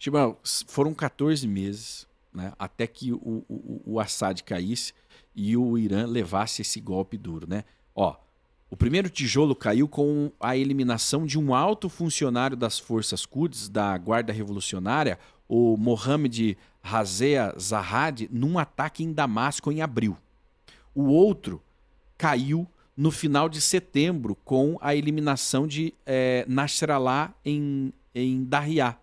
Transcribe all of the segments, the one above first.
Tipo, foram 14 meses, né, até que o Assad caísse e o Irã levasse esse golpe duro, né? Ó, o primeiro tijolo caiu com a eliminação de um alto funcionário das forças Quds, da Guarda Revolucionária, o Mohamed Razea Zahad, num ataque em Damasco em abril. O outro caiu no final de setembro com a eliminação de Nasrallah em Darya.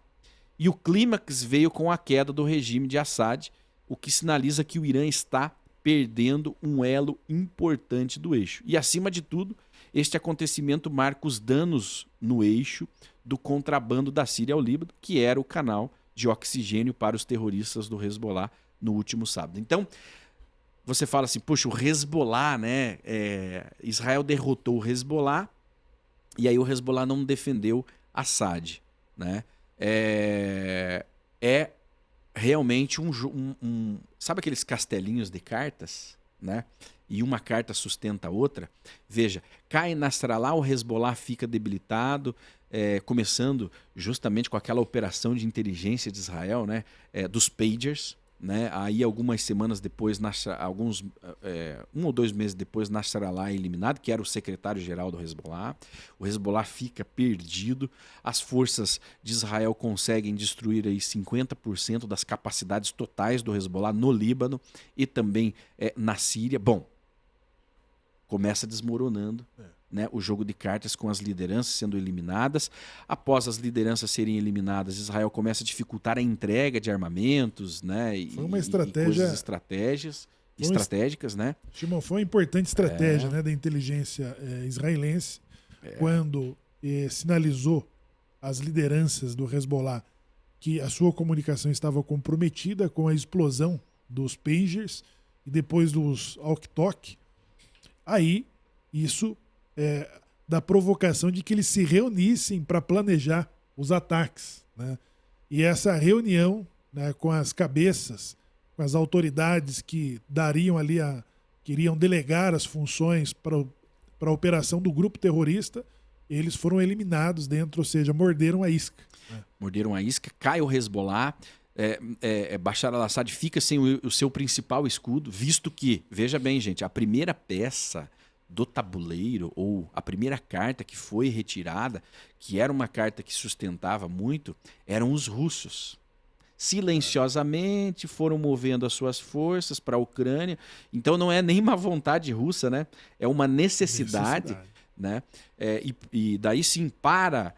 E o clímax veio com a queda do regime de Assad, o que sinaliza que o Irã está perdendo um elo importante do eixo. E, acima de tudo, este acontecimento marca os danos no eixo do contrabando da Síria ao Líbano, que era o canal de oxigênio para os terroristas do Hezbollah no último sábado. Então, você fala assim, poxa, o Hezbollah, né? Israel derrotou o Hezbollah e aí o Hezbollah não defendeu Assad, né? É realmente sabe aqueles castelinhos de cartas, né? E uma carta sustenta a outra. Veja, cai Nasrallah, o Hezbollah fica debilitado, começando justamente com aquela operação de inteligência de Israel, né? Dos pagers, né? Aí algumas semanas depois, 1 ou 2 meses depois, Nasrallah é eliminado, que era o secretário-geral do Hezbollah. O Hezbollah fica perdido. As forças de Israel conseguem destruir aí 50% das capacidades totais do Hezbollah no Líbano e também na Síria. Bom, começa desmoronando, né, o jogo de cartas com as lideranças sendo eliminadas. Após as lideranças serem eliminadas, Israel começa a dificultar a entrega de armamentos, né, Foi uma estratégia, e coisas estratégicas, né? Shimon, foi uma importante estratégia, né, da inteligência israelense quando sinalizou às lideranças do Hezbollah que a sua comunicação estava comprometida com a explosão dos pagers e depois dos walkie-talkie. Aí, isso da provocação de que eles se reunissem para planejar os ataques, né? E essa reunião, né, com as cabeças, com as autoridades que dariam ali queriam delegar as funções para a operação do grupo terrorista, eles foram eliminados dentro, ou seja, morderam a isca. Né? Morderam a isca, cai o Hezbollah, Bashar al-Assad fica sem o seu principal escudo, visto que, veja bem, gente, a primeira peça do tabuleiro, ou a primeira carta que foi retirada, que era uma carta que sustentava muito, eram os russos. Silenciosamente foram movendo as suas forças para a Ucrânia. Então não é nem uma vontade russa, né? É uma necessidade. Né? E daí sim, para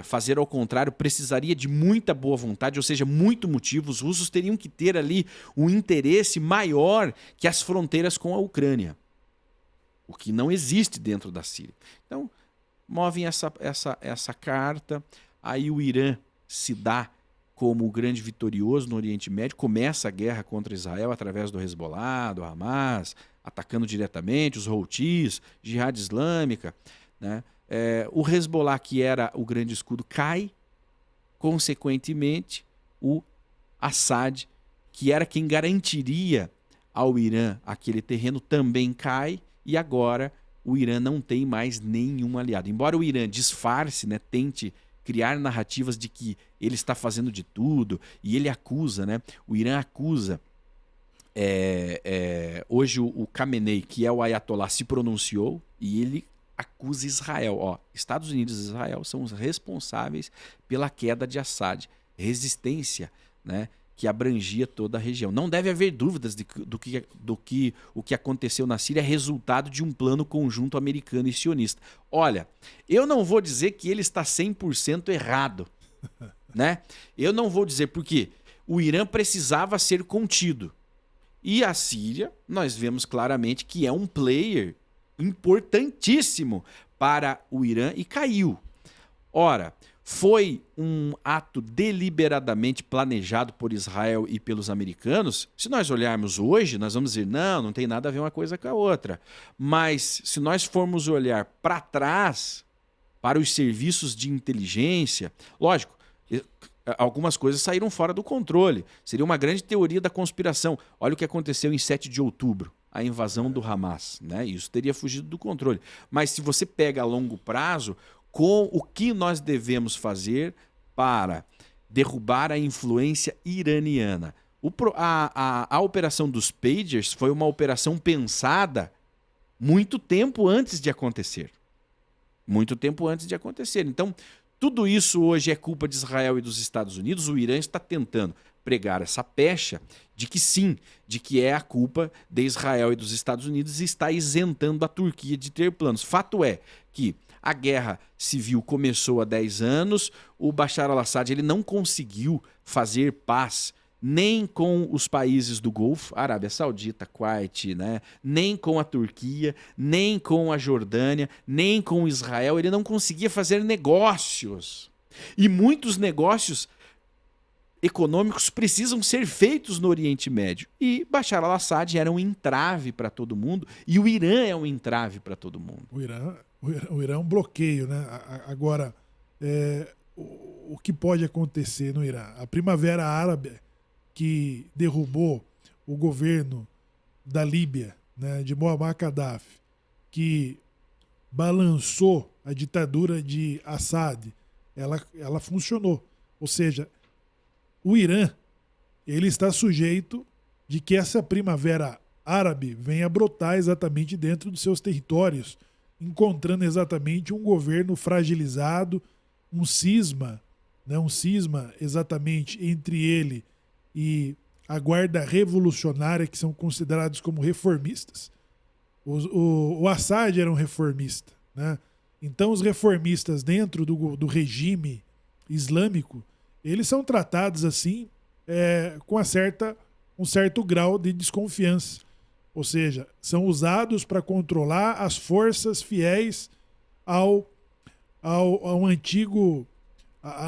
fazer ao contrário, precisaria de muita boa vontade, ou seja, muito motivo. Os russos teriam que ter ali um interesse maior que as fronteiras com a Ucrânia, o que não existe dentro da Síria. Então, movem essa carta, aí o Irã se dá como o grande vitorioso no Oriente Médio, começa a guerra contra Israel através do Hezbollah, do Hamas, atacando diretamente os Houthis, Jihad Islâmica, né? O Hezbollah, que era o grande escudo, cai. Consequentemente, o Assad, que era quem garantiria ao Irã aquele terreno, também cai. E agora o Irã não tem mais nenhum aliado. Embora o Irã disfarce, né, tente criar narrativas de que ele está fazendo de tudo, e ele acusa, né? O Irã acusa. Hoje o Khamenei, que é o Ayatollah, se pronunciou e ele acusa Israel. Estados Unidos e Israel são os responsáveis pela queda de Assad. Resistência, né, que abrangia toda a região. Não deve haver dúvidas do que o que aconteceu na Síria é resultado de um plano conjunto americano e sionista. Olha, eu não vou dizer que ele está 100% errado, né? Eu não vou dizer porque o Irã precisava ser contido. E a Síria, nós vemos claramente que é um player importantíssimo para o Irã e caiu. Ora, foi um ato deliberadamente planejado por Israel e pelos americanos? Se nós olharmos hoje, nós vamos dizer, não tem nada a ver uma coisa com a outra. Mas se nós formos olhar para trás, para os serviços de inteligência, lógico, algumas coisas saíram fora do controle. Seria uma grande teoria da conspiração. Olha o que aconteceu em 7 de outubro, a invasão do Hamas, né? Isso teria fugido do controle. Mas se você pega a longo prazo, com o que nós devemos fazer para derrubar a influência iraniana. A operação dos pagers foi uma operação pensada muito tempo antes de acontecer. Muito tempo antes de acontecer. Então, tudo isso hoje é culpa de Israel e dos Estados Unidos. O Irã está tentando pregar essa pecha de que sim, de que é a culpa de Israel e dos Estados Unidos e está isentando a Turquia de ter planos. Fato é que a guerra civil começou há 10 anos, o Bashar al-Assad ele não conseguiu fazer paz nem com os países do Golfo, Arábia Saudita, Kuwait, né? Nem com a Turquia, nem com a Jordânia, nem com Israel. Ele não conseguia fazer negócios. E muitos negócios econômicos precisam ser feitos no Oriente Médio. E Bashar al-Assad era um entrave para todo mundo, e o Irã é um entrave para todo mundo. O Irã é um bloqueio, né? Agora, o que pode acontecer no Irã? A Primavera Árabe, que derrubou o governo da Líbia, né, de Muammar Gaddafi, que balançou a ditadura de Assad, ela funcionou. Ou seja, o Irã ele está sujeito de que essa primavera árabe venha brotar exatamente dentro dos seus territórios, encontrando exatamente um governo fragilizado, um cisma exatamente entre ele e a guarda revolucionária, que são considerados como reformistas. O Assad era um reformista, né? Então os reformistas dentro do regime islâmico, eles são tratados assim com um certo grau de desconfiança. Ou seja, são usados para controlar as forças fiéis ao a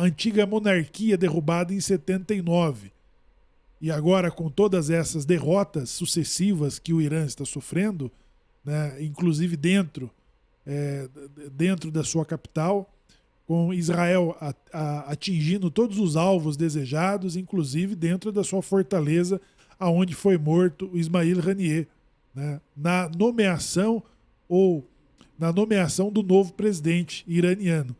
antiga monarquia derrubada em 79. E agora, com todas essas derrotas sucessivas que o Irã está sofrendo, né, inclusive dentro da sua capital, com Israel atingindo todos os alvos desejados, inclusive dentro da sua fortaleza, aonde foi morto o Ismail Haniyeh, né, na nomeação do novo presidente iraniano.